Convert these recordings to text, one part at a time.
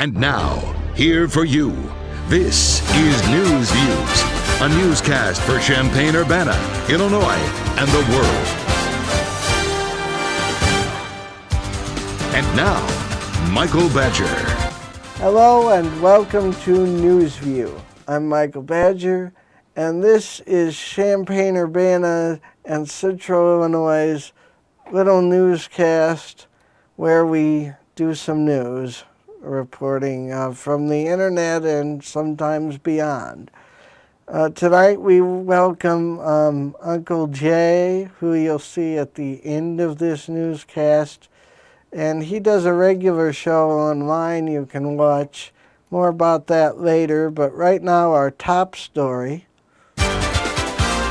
And now, here for you, this is News Views, a newscast for Champaign-Urbana, Illinois, and the world. And now, Michael Badger. Hello and welcome to News View. I'm Michael Badger, and this is Champaign-Urbana and Central Illinois' little newscast where we do some news reporting from the internet and sometimes beyond. Tonight we welcome Uncle Jay, who you'll see at the end of this newscast, and he does a regular show online you can watch. More about that later, but right now our top story. And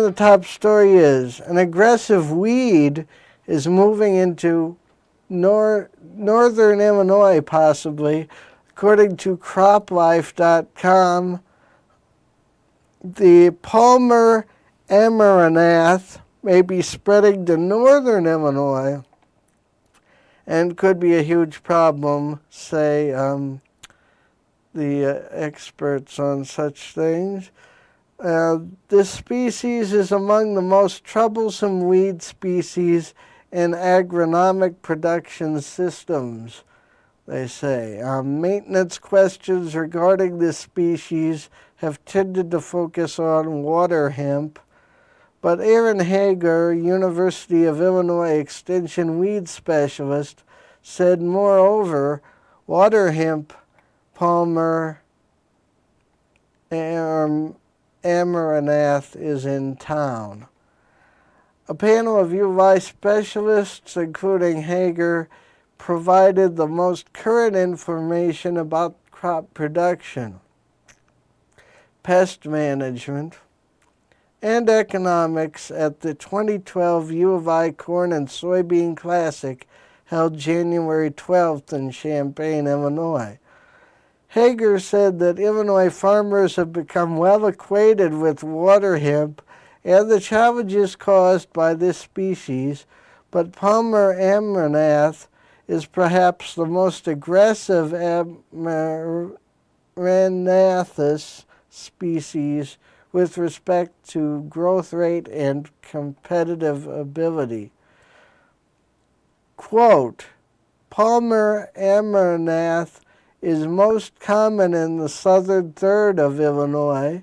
the top story is, an aggressive weed is moving into northern Illinois, possibly. According to CropLife.com, the Palmer amaranth may be spreading to northern Illinois and could be a huge problem, say the experts on such things. This species is among the most troublesome weed species in agronomic production systems, they say. Maintenance questions regarding this species have tended to focus on water hemp, but Aaron Hager, University of Illinois Extension weed specialist, said moreover, water hemp, Palmer amaranth is in town. A panel of UVI specialists, including Hager, provided the most current information about crop production, pest management, and economics at the 2012 U of I Corn and Soybean Classic held January 12th in Champaign, Illinois. Hager said that Illinois farmers have become well acquainted with water hemp and the challenges caused by this species, but Palmer amaranth is perhaps the most aggressive amaranthus species with respect to growth rate and competitive ability. Quote, Palmer amaranth is most common in the southern third of Illinois,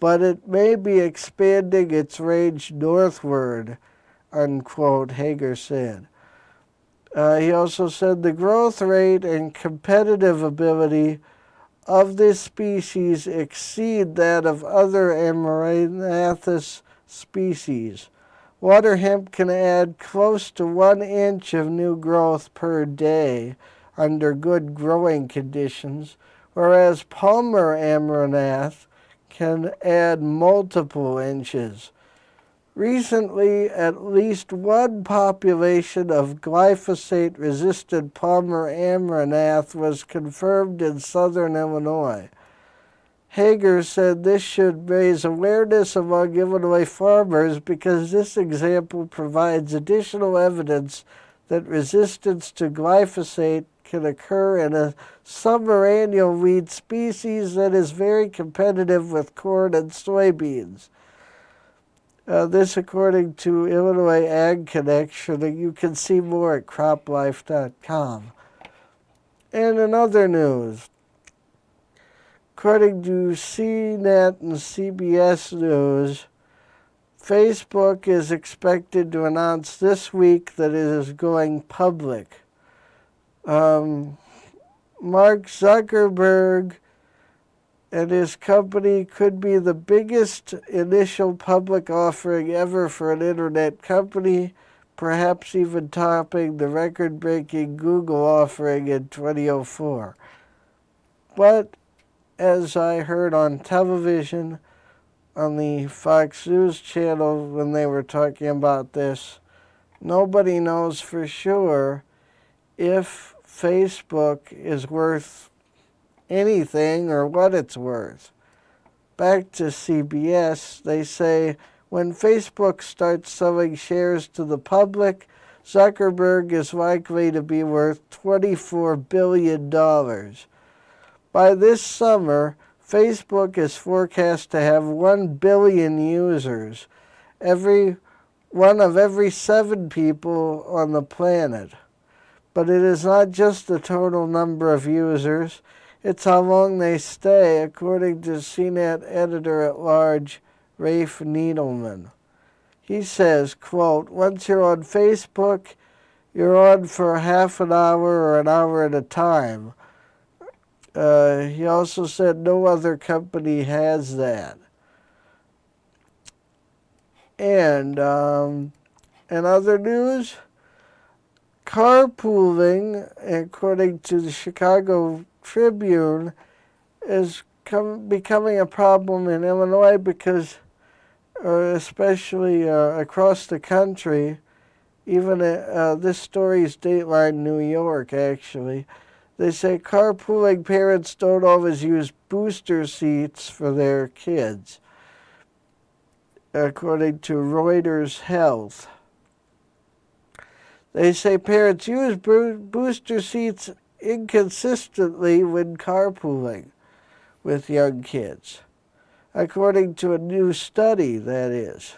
but it may be expanding its range northward, unquote, Hager said. He also said the growth rate and competitive ability of this species exceed that of other amaranthus species. Water hemp can add close to 1 inch of new growth per day under good growing conditions, whereas Palmer amaranth can add multiple inches. Recently, at least one population of glyphosate-resistant Palmer amaranth was confirmed in southern Illinois. Hager said this should raise awareness among Illinois farmers because this example provides additional evidence that resistance to glyphosate can occur in a summer annual weed species that is very competitive with corn and soybeans. This according to Illinois Ag Connection. You can see more at CropLife.com. And in other news, according to CNET and CBS News, Facebook is expected to announce this week that it is going public. Mark Zuckerberg and his company could be the biggest initial public offering ever for an internet company, perhaps even topping the record-breaking Google offering in 2004. But as I heard on television, on the Fox News channel when they were talking about this, nobody knows for sure if Facebook is worth anything or what it's worth. Back to CBS, they say when Facebook starts selling shares to the public, Zuckerberg is likely to be worth $24 billion. By this summer, Facebook is forecast to have 1 billion users, one of every 7 people on the planet. But it is not just the total number of users, it's how long they stay, according to CNET editor-at-large Rafe Needleman. He says, quote, once you're on Facebook, you're on for half an hour or an hour at a time. He also said no other company has that. And in other news, carpooling, according to the Chicago Tribune, is becoming a problem in Illinois because, especially across the country, even this story is Dateline New York, actually. They say carpooling parents don't always use booster seats for their kids, according to Reuters Health. They say parents use booster seats inconsistently when carpooling with young kids, according to a new study, that is.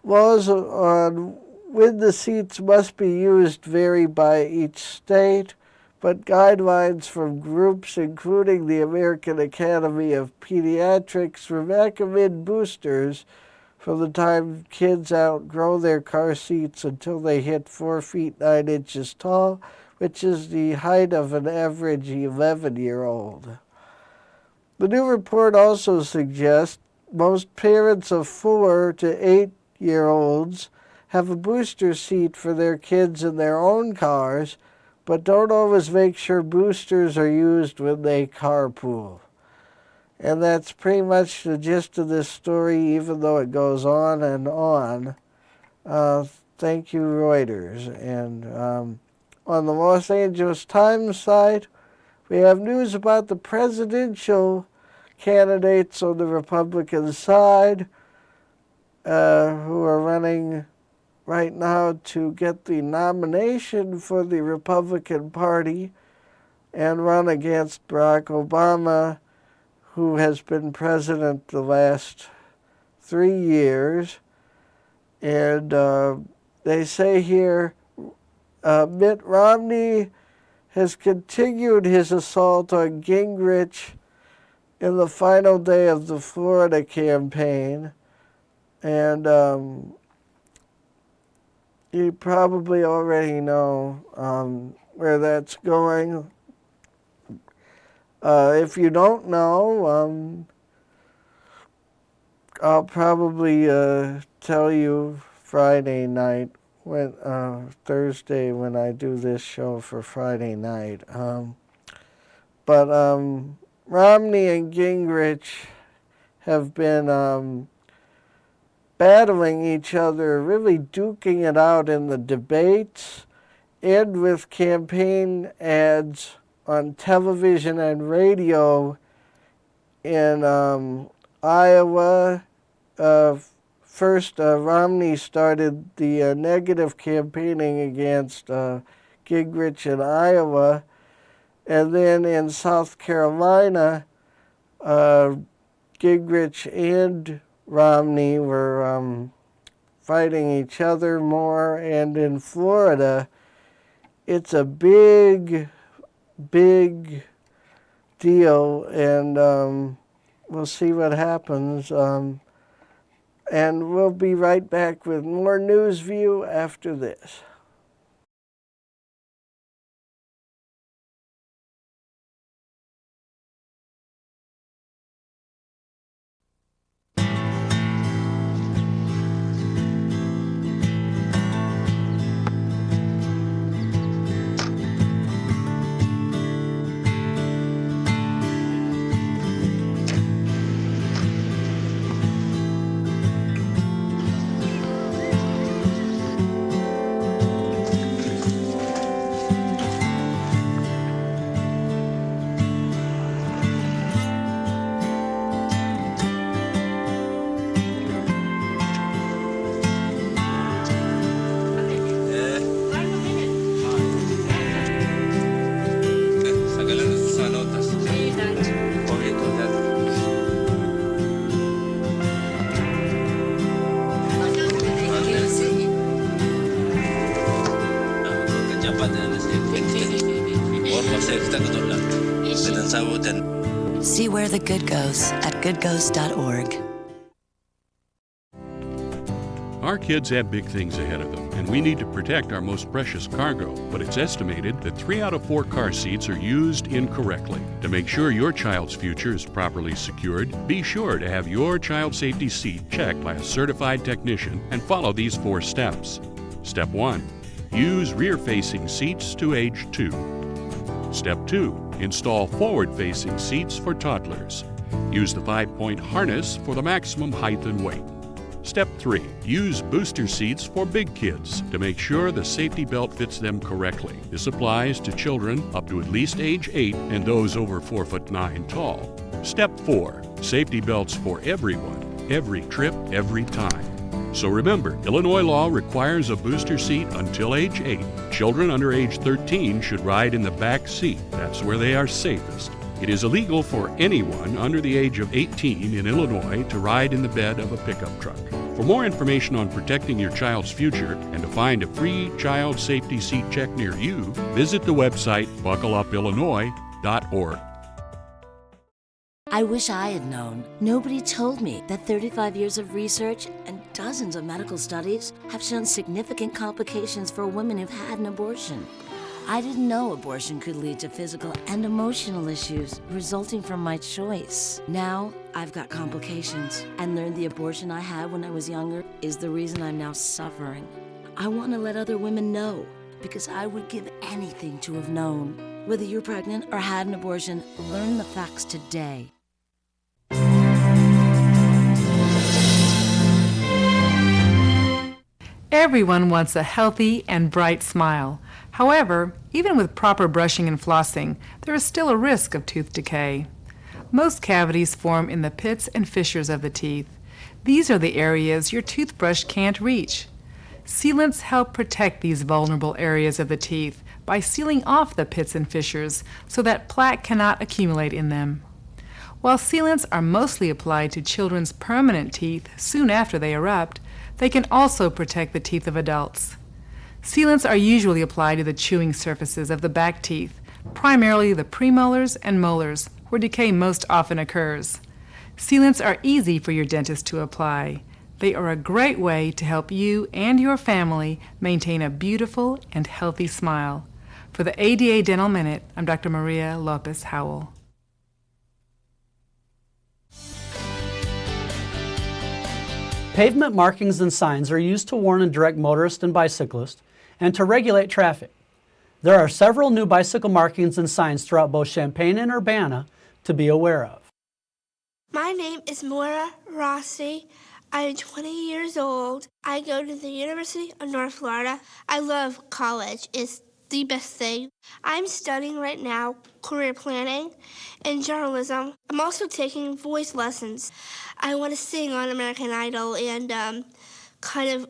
Laws on when the seats must be used vary by each state, but guidelines from groups including the American Academy of Pediatrics recommend boosters from the time kids outgrow their car seats until they hit 4 feet 9 inches tall, which is the height of an average 11-year-old. The new report also suggests most parents of 4 to 8-year-olds have a booster seat for their kids in their own cars, but don't always make sure boosters are used when they carpool. And that's pretty much the gist of this story, even though it goes on and on. Thank you, Reuters. And on the Los Angeles Times site, we have news about the presidential candidates on the Republican side who are running right now to get the nomination for the Republican Party and run against Barack Obama, who has been president the last 3 years. And they say here, Mitt Romney has continued his assault on Gingrich in the final day of the Florida campaign. And you probably already know where that's going. If you don't know, I'll probably tell you Friday night, Thursday when I do this show for Friday night. But Romney and Gingrich have been battling each other, really duking it out in the debates and with campaign ads on television and radio in Iowa. First, Romney started the negative campaigning against Gingrich in Iowa, and then in South Carolina, Gingrich and Romney were fighting each other more, and in Florida, it's a big deal, and we'll see what happens. And we'll be right back with more News View after this. saya kita ketulah dengan sawut dan. See where the good goes at goodgoes.org. Our kids have big things ahead of them, and we need to protect our most precious cargo. But it's estimated that 3 out of 4 car seats are used incorrectly. To make sure your child's future is properly secured, be sure to have your child safety seat checked by a certified technician and follow these 4 steps. Step 1. Use rear-facing seats to age 2. Step 2. Install forward-facing seats for toddlers. Use the 5-point harness for the maximum height and weight. Step 3. Use booster seats for big kids to make sure the safety belt fits them correctly. This applies to children up to at least age 8 and those over 4'9" tall. Step 4. Safety belts for everyone, every trip, every time. So remember, Illinois law requires a booster seat until age 8. Children under age 13 should ride in the back seat. That's where they are safest. It is illegal for anyone under the age of 18 in Illinois to ride in the bed of a pickup truck. For more information on protecting your child's future and to find a free child safety seat check near you, visit the website buckleupillinois.org. I wish I had known. Nobody told me that 35 years of research and dozens of medical studies have shown significant complications for women who've had an abortion. I didn't know abortion could lead to physical and emotional issues resulting from my choice. Now, I've got complications and learned the abortion I had when I was younger is the reason I'm now suffering. I want to let other women know because I would give anything to have known. Whether you're pregnant or had an abortion, learn the facts today. Everyone wants a healthy and bright smile. However, even with proper brushing and flossing, there is still a risk of tooth decay. Most cavities form in the pits and fissures of the teeth. These are the areas your toothbrush can't reach. Sealants help protect these vulnerable areas of the teeth by sealing off the pits and fissures so that plaque cannot accumulate in them. While sealants are mostly applied to children's permanent teeth soon after they erupt, they can also protect the teeth of adults. Sealants are usually applied to the chewing surfaces of the back teeth, primarily the premolars and molars, where decay most often occurs. Sealants are easy for your dentist to apply. They are a great way to help you and your family maintain a beautiful and healthy smile. For the ADA Dental Minute, I'm Dr. Maria Lopez Howell. Pavement markings and signs are used to warn and direct motorists and bicyclists and to regulate traffic. There are several new bicycle markings and signs throughout both Champaign and Urbana to be aware of. My name is Moira Rossi. I'm 20 years old. I go to the University of North Florida. I love college. It's the best thing. I'm studying right now career planning and journalism. I'm also taking voice lessons. I want to sing on American Idol and kind of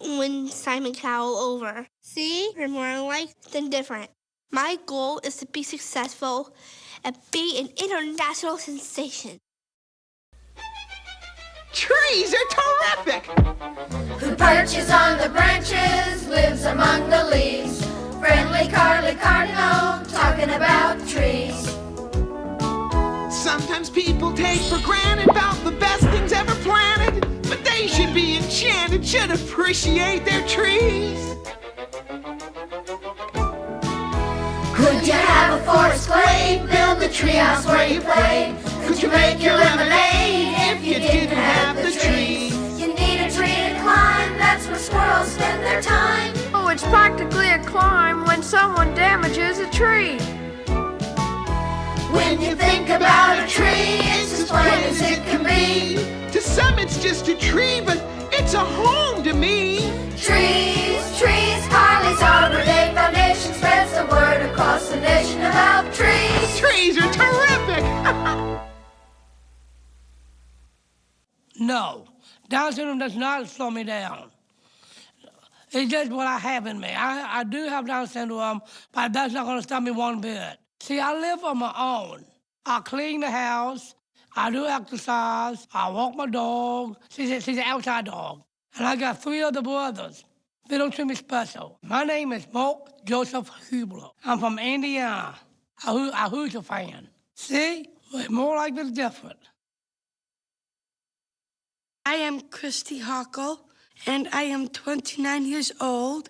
win Simon Cowell over. See, we're more alike than different. My goal is to be successful and be an international sensation. Trees are terrific! Who perches on the branches, lives among the leaves. Friendly Carly Cardinal, talking about trees. Sometimes people take for granted about the best things ever planted, but they should be enchanted, should appreciate their trees. Could you have a forest glade, build the treehouse where you play? Could you make your lemonade if you didn't have the trees? You need a tree to climb, that's where squirrels spend their time. Oh, it's practically a crime when someone damages a tree. When you think about a tree, it's as plain as it can be. To some it's just a tree, but it's a home to me. Trees, trees, Carly's Arbor Day Foundation spreads the word across the nation about trees. Trees are terrific! No, Down syndrome does not slow me down. It's just what I have in me. I do have Down syndrome, but that's not going to stop me one bit. See, I live on my own. I clean the house, I do exercise, I walk my dog. She's an outside dog. And I got 3 other brothers. They don't treat me special. My name is Mark Joseph Hubler. I'm from Indiana. who's a fan. See? We're more like the different. I am Christy Hockel, and I am 29 years old,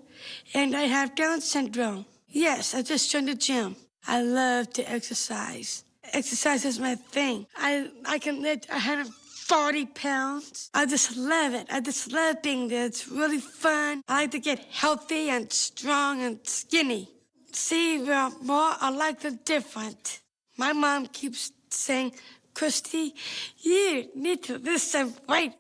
and I have Down syndrome. Yes, I just joined the gym. I love to exercise. Exercise is my thing. I can lift 140 pounds. I just love it. I just love being there. It's really fun. I like to get healthy and strong and skinny. See, we're more alike than different. My mom keeps saying, Christy, you need to lose some weight.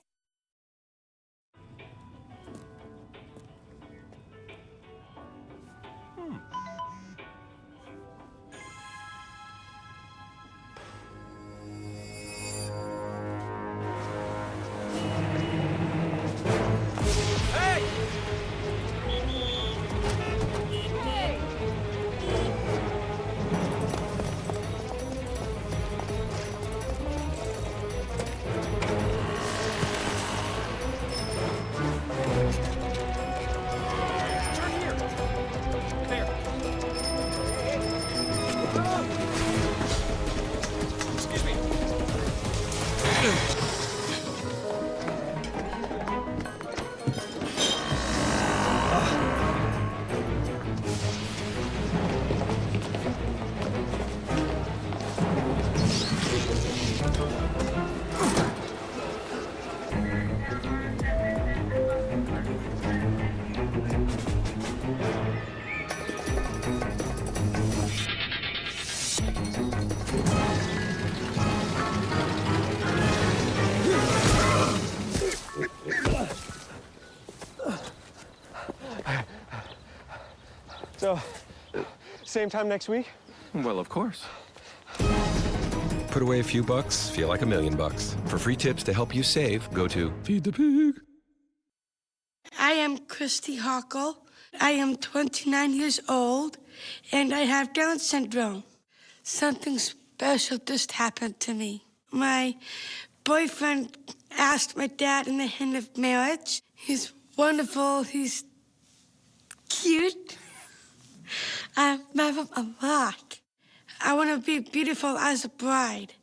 So, same time next week? Well, of course. Put away a few bucks, feel like $1 million. For free tips to help you save, go to Feed the Pig. I am Christy Hockel. I am 29 years old, and I have Down syndrome. Something special just happened to me. My boyfriend asked my dad in the hand of marriage. He's wonderful. He's cute. I love him a lot. I want to be beautiful as a bride.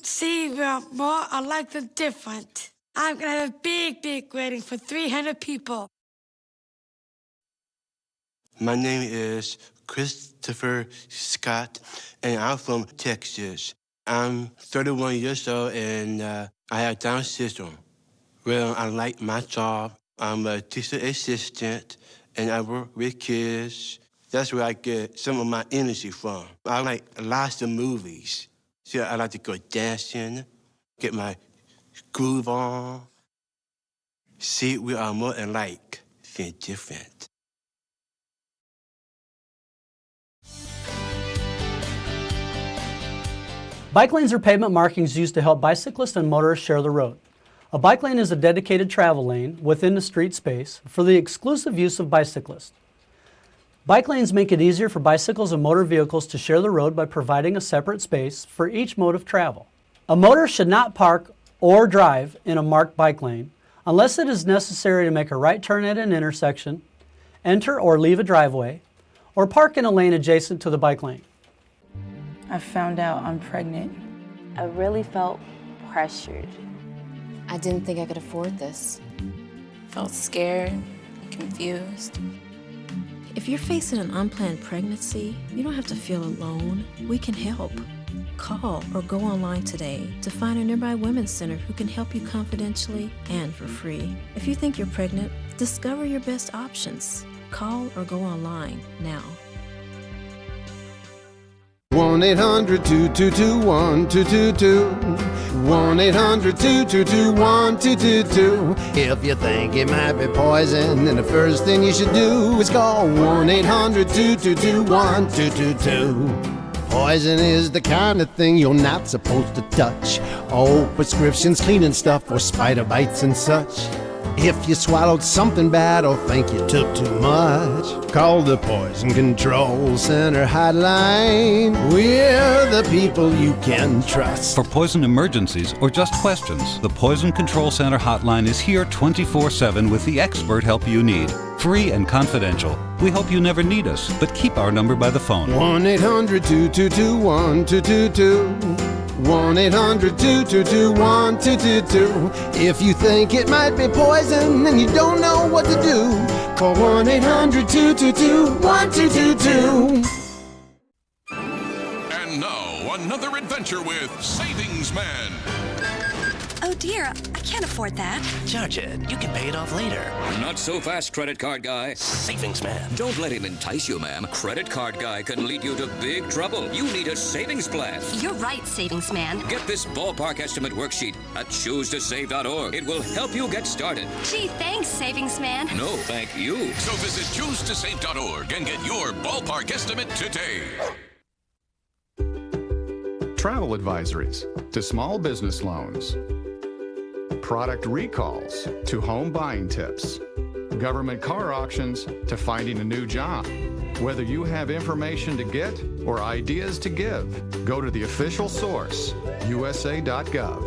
See, we're more alike than different. I'm going to have a big wedding for 300 people. My name is Christopher Scott, and I'm from Texas. I'm 31 years old, and I have Down syndrome. Well, I like my job. I'm a teacher assistant, and I work with kids. That's where I get some of my energy from. I like lots of movies. So I like to go dancing, get my groove on. See, we are more alike than different. Bike lanes are pavement markings used to help bicyclists and motorists share the road. A bike lane is a dedicated travel lane within the street space for the exclusive use of bicyclists. Bike lanes make it easier for bicycles and motor vehicles to share the road by providing a separate space for each mode of travel. A motorist should not park or drive in a marked bike lane unless it is necessary to make a right turn at an intersection, enter or leave a driveway, or park in a lane adjacent to the bike lane. I found out I'm pregnant. I really felt pressured. I didn't think I could afford this. Felt scared and confused. If you're facing an unplanned pregnancy, you don't have to feel alone. We can help. Call or go online today to find a nearby women's center who can help you confidentially and for free. If you think you're pregnant, discover your best options. Call or go online now. 1-800-222-1222. 1-800-222-1222. If you think it might be poison, then the first thing you should do is call 1-800-222-1222. Poison is the kind of thing you're not supposed to touch. Oh, prescriptions, cleaning stuff, or spider bites and such. If you swallowed something bad or think you took too much, call the Poison Control Center hotline. We're the people you can trust. For poison emergencies or just questions, the Poison Control Center hotline is here 24/7 with the expert help you need. Free and confidential. We hope you never need us, but keep our number by the phone. 1-800-222-1222. 1-800-222-1222. If you think it might be poison and you don't know what to do, call 1-800-222-1222. And now, another adventure with Savings Man. Oh dear, I can't afford that. Charge it. You can pay it off later. Not so fast, credit card guy. Savings Man. Don't let him entice you, ma'am. Credit card guy can lead you to big trouble. You need a savings plan. You're right, Savings Man. Get this ballpark estimate worksheet at choosetosave.org. It will help you get started. Gee, thanks, Savings Man. No, thank you. So visit choosetosave.org and get your ballpark estimate today. Travel advisories to small business loans. Product recalls to home buying tips. Government car auctions to finding a new job. Whether you have information to get or ideas to give, go to the official source, usa.gov.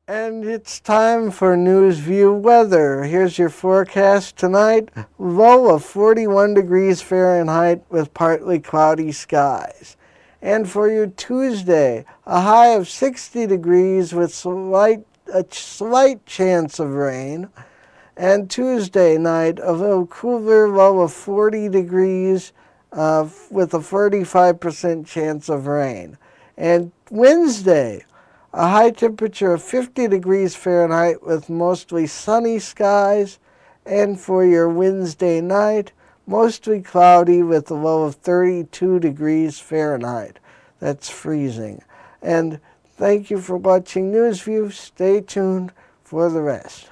And it's time for News View weather. Here's your forecast tonight. Low of 41 degrees Fahrenheit with partly cloudy skies. And for your Tuesday, a high of 60 degrees with a slight chance of rain. And Tuesday night, a little cooler, low of 40 degrees with a 45% chance of rain. And Wednesday, a high temperature of 50 degrees Fahrenheit with mostly sunny skies. And for your Wednesday night, mostly cloudy with a low of 32 degrees Fahrenheit. That's freezing. And thank you for watching NewsView. Stay tuned for the rest.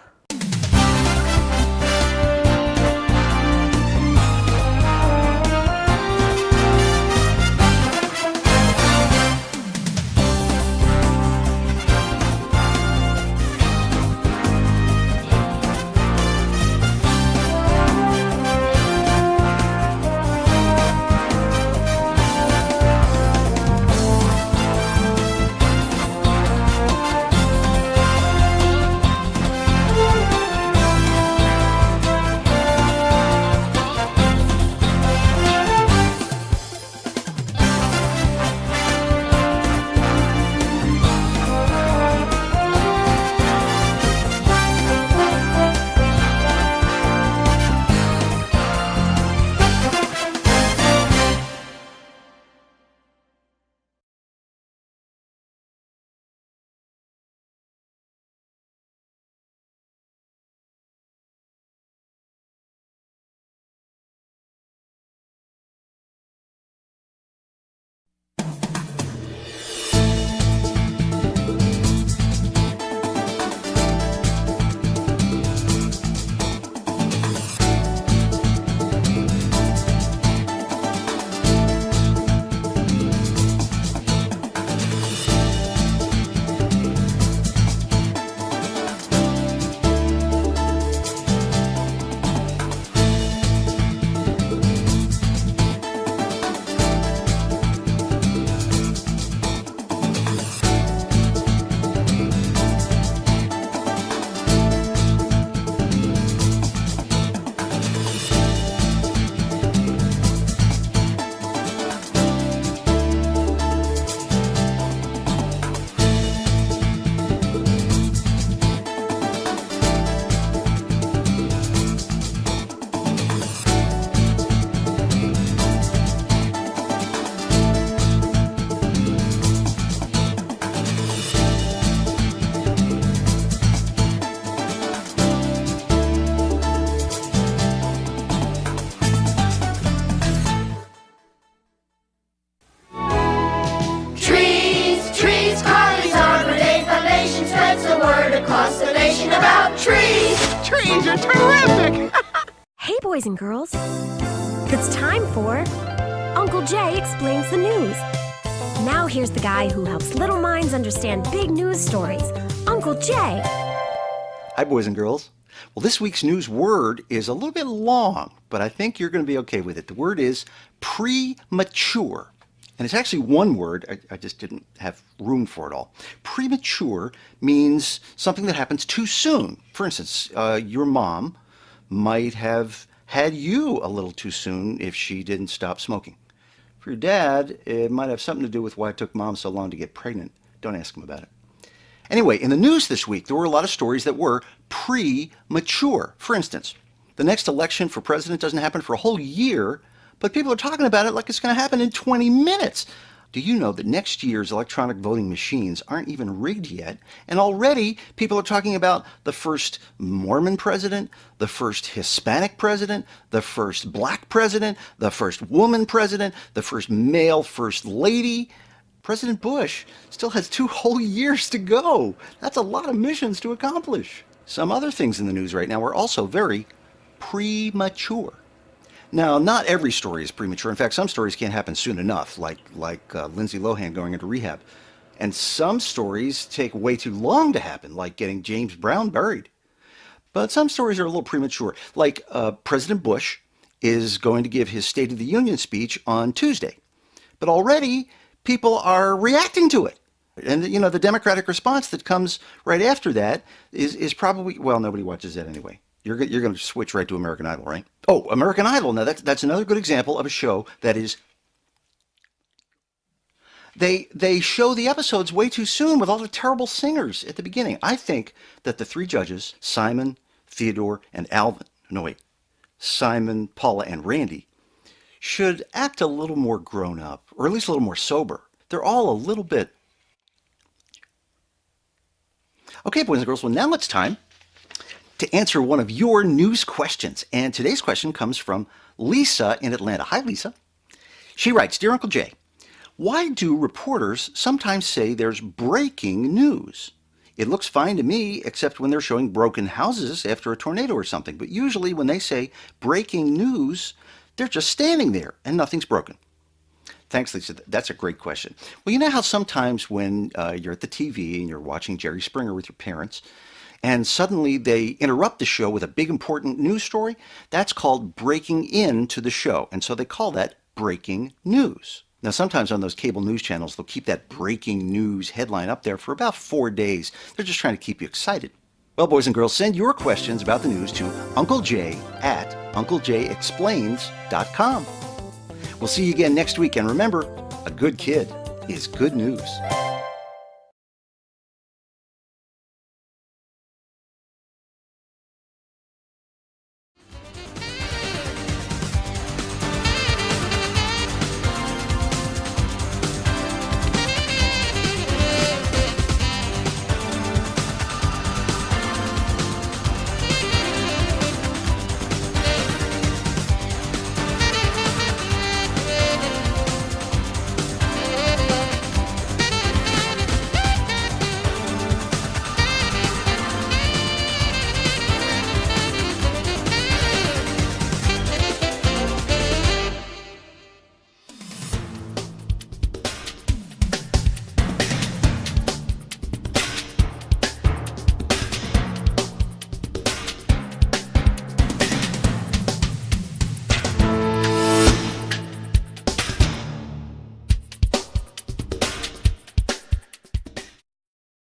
machines are terrific! Hey, boys and girls. It's time for Uncle Jay Explains the News. Now here's the guy who helps little minds understand big news stories, Uncle Jay. Hi, boys and girls. Well, this week's news word is a little bit long, but I think you're going to be okay with it. The word is premature. And it's actually one word. I just didn't have room for it all. Premature means something that happens too soon. For instance, your mom might have had you a little too soon if she didn't stop smoking. For your dad, it might have something to do with why it took mom so long to get pregnant. Don't ask him about it. Anyway, in the news this week, there were a lot of stories that were premature. For instance, the next election for president doesn't happen for a whole year, but people are talking about it like it's going to happen in 20 minutes. Do you know that next year's electronic voting machines aren't even rigged yet? And already people are talking about the first Mormon president, the first Hispanic president, the first black president, the first woman president, the first male first lady. President Bush still has 2 whole years to go. That's a lot of missions to accomplish. Some other things in the news right now are also very premature. Now, not every story is premature. In fact, some stories can't happen soon enough, like Lindsay Lohan going into rehab. And some stories take way too long to happen, like getting James Brown buried. But some stories are a little premature, like President Bush is going to give his State of the Union speech on Tuesday. But already, people are reacting to it. And, you know, the Democratic response that comes right after that is probably, well, nobody watches that anyway. You're going to switch right to American Idol, right? Oh, American Idol. Now, that's another good example of a show that is... They show the episodes way too soon with all the terrible singers at the beginning. I think that the 3 judges, Simon, Theodore, and Alvin... No, wait. Simon, Paula, and Randy should act a little more grown up, or at least a little more sober. They're all a little bit... Okay, boys and girls, well, now it's time to answer one of your news questions. And today's question comes from Lisa in Atlanta. Hi, Lisa. She writes, Dear Uncle Jay, why do reporters sometimes say there's breaking news? It looks fine to me, except when they're showing broken houses after a tornado or something. But usually when they say breaking news, they're just standing there and nothing's broken. Thanks, Lisa. That's a great question. Well, you know how sometimes when you're at the TV and you're watching Jerry Springer with your parents, and suddenly they interrupt the show with a big important news story? That's called breaking into the show. And so they call that breaking news. Now, sometimes on those cable news channels, they'll keep that breaking news headline up there for about 4 days. They're just trying to keep you excited. Well, boys and girls, send your questions about the news to Uncle Jay at UncleJayExplains.com. We'll see you again next week. And remember, a good kid is good news.